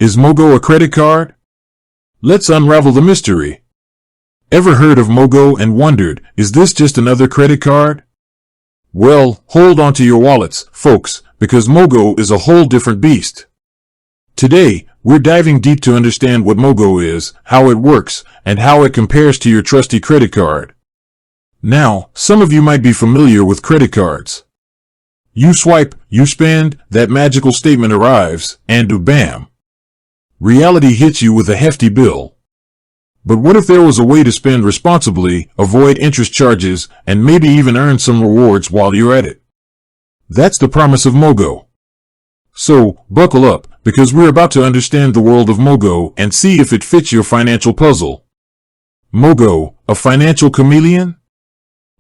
Is Mogo a credit card? Let's unravel the mystery. Ever heard of Mogo and wondered, is this just another credit card? Well, hold on to your wallets, folks, because Mogo is a whole different beast. Today, we're diving deep to understand what Mogo is, how it works, and how it compares to your trusty credit card. Now, some of you might be familiar with credit cards. You swipe, you spend, that magical statement arrives, and bam! Reality hits you with a hefty bill. But what if there was a way to spend responsibly, avoid interest charges, and maybe even earn some rewards while you're at it? That's the promise of Mogo. So, buckle up, because we're about to understand the world of Mogo and see if it fits your financial puzzle. Mogo, a financial chameleon?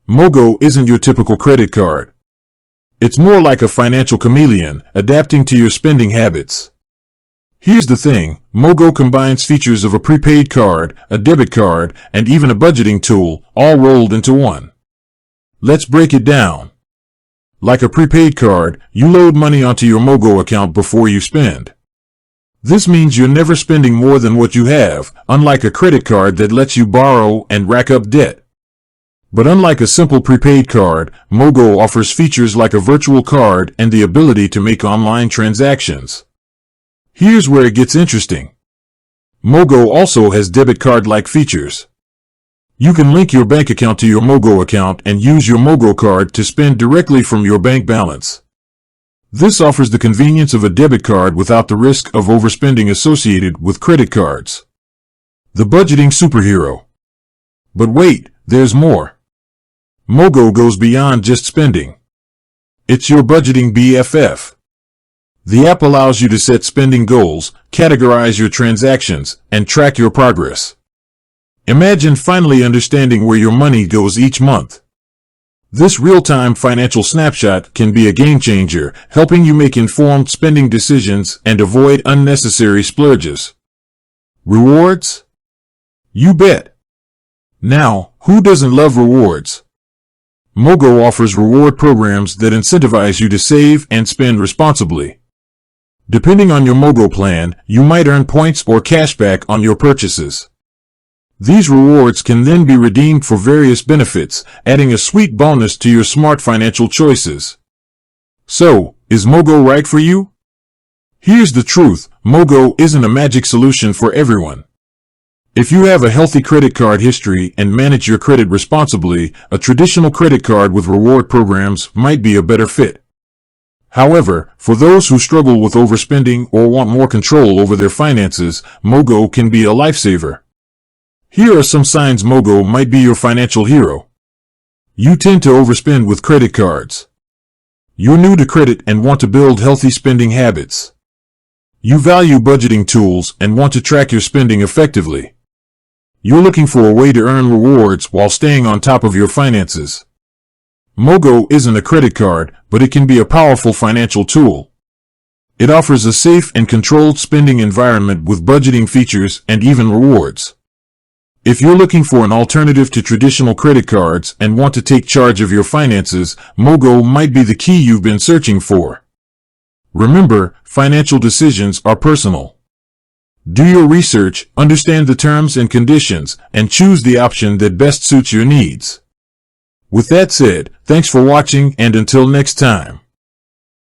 Mogo isn't your typical credit card. It's more like a financial chameleon, adapting to your spending habits. Here's the thing, Mogo combines features of a prepaid card, a debit card, and even a budgeting tool, all rolled into one. Let's break it down. Like a prepaid card, you load money onto your Mogo account before you spend. This means you're never spending more than what you have, unlike a credit card that lets you borrow and rack up debt. But unlike a simple prepaid card, Mogo offers features like a virtual card and the ability to make online transactions. Here's where it gets interesting. Mogo also has debit card-like features. You can link your bank account to your Mogo account and use your Mogo card to spend directly from your bank balance. This offers the convenience of a debit card without the risk of overspending associated with credit cards. The budgeting superhero. But wait, there's more. Mogo goes beyond just spending. It's your budgeting BFF. The app allows you to set spending goals, categorize your transactions, and track your progress. Imagine finally understanding where your money goes each month. This real-time financial snapshot can be a game-changer, helping you make informed spending decisions and avoid unnecessary splurges. Rewards? You bet. Now, who doesn't love rewards? Mogo offers reward programs that incentivize you to save and spend responsibly. Depending on your Mogo plan, you might earn points or cashback on your purchases. These rewards can then be redeemed for various benefits, adding a sweet bonus to your smart financial choices. So, is Mogo right for you? Here's the truth, Mogo isn't a magic solution for everyone. If you have a healthy credit card history and manage your credit responsibly, a traditional credit card with reward programs might be a better fit. However, for those who struggle with overspending or want more control over their finances, Mogo can be a lifesaver. Here are some signs Mogo might be your financial hero. You tend to overspend with credit cards. You're new to credit and want to build healthy spending habits. You value budgeting tools and want to track your spending effectively. You're looking for a way to earn rewards while staying on top of your finances. Mogo isn't a credit card, but it can be a powerful financial tool. It offers a safe and controlled spending environment with budgeting features and even rewards. If you're looking for an alternative to traditional credit cards and want to take charge of your finances, Mogo might be the key you've been searching for. Remember, financial decisions are personal. Do your research, understand the terms and conditions, and choose the option that best suits your needs. With that said, thanks for watching and until next time.